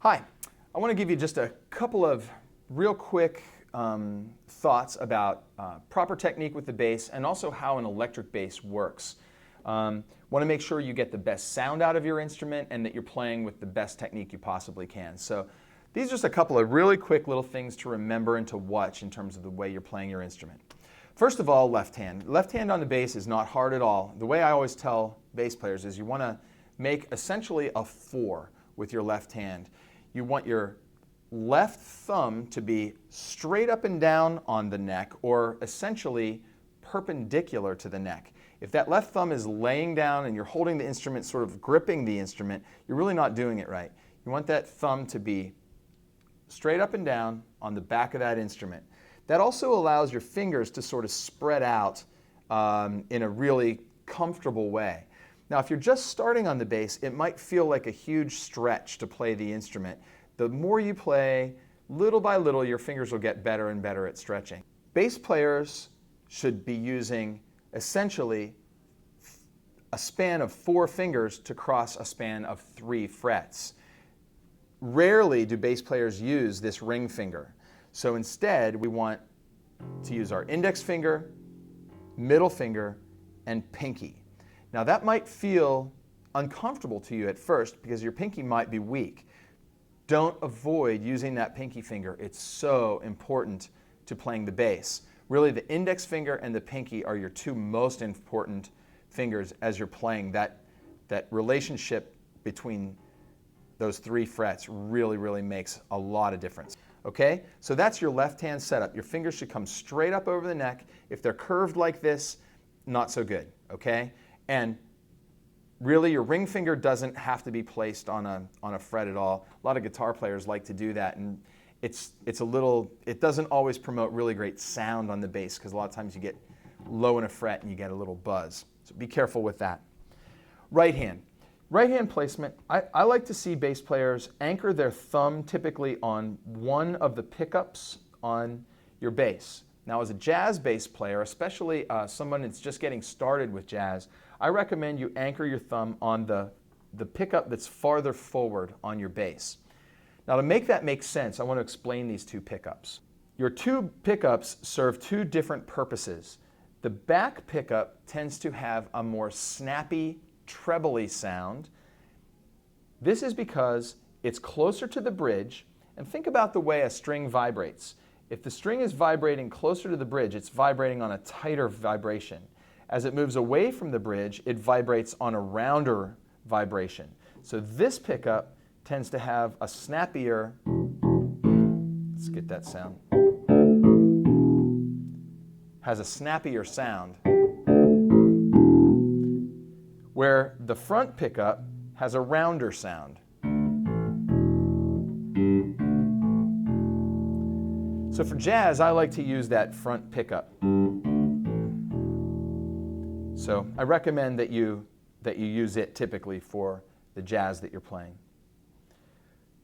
Hi, I want to give you just a couple of real quick thoughts about proper technique with the bass and also how an electric bass works. Want to make sure you get the best sound out of your instrument and that you're playing with the best technique you possibly can. So these are just a couple of really quick little things to remember and to watch in terms of the way you're playing your instrument. First of all, left hand. Left hand on the bass is not hard at all. The way I always tell bass players is you want to make essentially a 4 with your left hand. You want your left thumb to be straight up and down on the neck, or essentially perpendicular to the neck. If that left thumb is laying down and you're holding the instrument, sort of gripping the instrument, you're really not doing it right. You want that thumb to be straight up and down on the back of that instrument. That also allows your fingers to sort of spread out in a really comfortable way. Now, if you're just starting on the bass, it might feel like a huge stretch to play the instrument. The more you play, little by little, your fingers will get better and better at stretching. Bass players should be using essentially a span of 4 fingers to cross a span of 3 frets. Rarely do bass players use this ring finger. So instead, we want to use our index finger, middle finger, and pinky. Now that might feel uncomfortable to you at first because your pinky might be weak. Don't avoid using that pinky finger. It's so important to playing the bass. Really, the index finger and the pinky are your 2 most important fingers as you're playing. That relationship between those 3 frets really makes a lot of difference. Okay, so that's your left hand setup. Your fingers should come straight up over the neck. If they're curved like this, not so good, okay? And really, your ring finger doesn't have to be placed on a fret at all. A lot of guitar players like to do that, and it doesn't always promote really great sound on the bass because a lot of times you get low in a fret and you get a little buzz. So be careful with that. Right hand. Right hand placement, I like to see bass players anchor their thumb typically on one of the pickups on your bass. Now, as a jazz bass player, especially someone that's just getting started with jazz, I recommend you anchor your thumb on the pickup that's farther forward on your bass. Now, to make that make sense, I want to explain these 2 pickups. Your 2 pickups serve 2 different purposes. The back pickup tends to have a more snappy, trebly sound. This is because it's closer to the bridge, and think about the way a string vibrates. If the string is vibrating closer to the bridge, it's vibrating on a tighter vibration. As it moves away from the bridge, it vibrates on a rounder vibration. So this pickup tends to have a snappier, let's get that sound, has a snappier sound, where the front pickup has a rounder sound. So for jazz, I like to use that front pickup. So I recommend that you use it typically for the jazz that you're playing.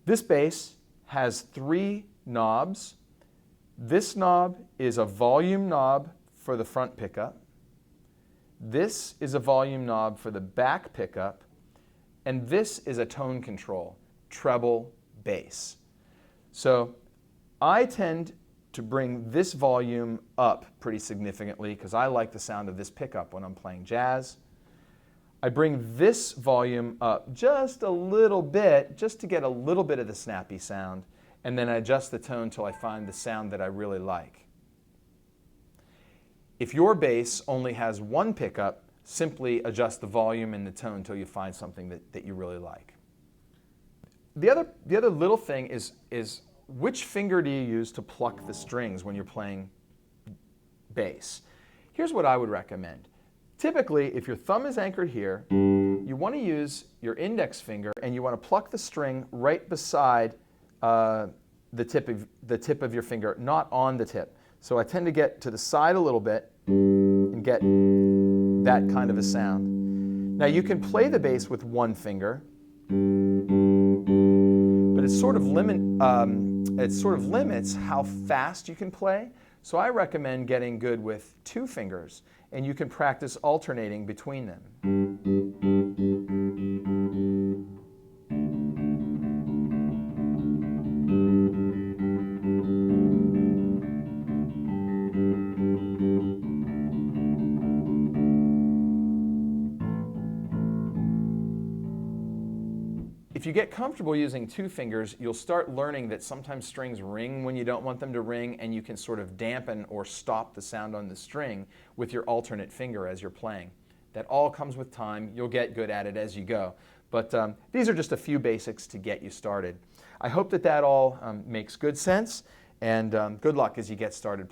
This bass has 3 knobs. This knob is a volume knob for the front pickup. This is a volume knob for the back pickup. And this is a tone control, treble, bass. So I tend to bring this volume up pretty significantly because I like the sound of this pickup when I'm playing jazz. I bring this volume up just a little bit, just to get a little bit of the snappy sound, and then I adjust the tone till I find the sound that I really like. If your bass only has 1 pickup, simply adjust the volume and the tone until you find something that you really like. The other little thing is which finger do you use to pluck the strings when you're playing bass? Here's what I would recommend. Typically, if your thumb is anchored here, you want to use your index finger and you want to pluck the string right beside the tip of your finger, not on the tip. So I tend to get to the side a little bit and get that kind of a sound. Now you can play the bass with 1 finger, but it sort of limits how fast you can play. So I recommend getting good with 2 fingers, and you can practice alternating between them. if you get comfortable using two fingers, you'll start learning that sometimes strings ring when you don't want them to ring, and you can sort of dampen or stop the sound on the string with your alternate finger as you're playing. That all comes with time. You'll get good at it as you go. But these are just a few basics to get you started. I hope that all makes good sense, and good luck as you get started.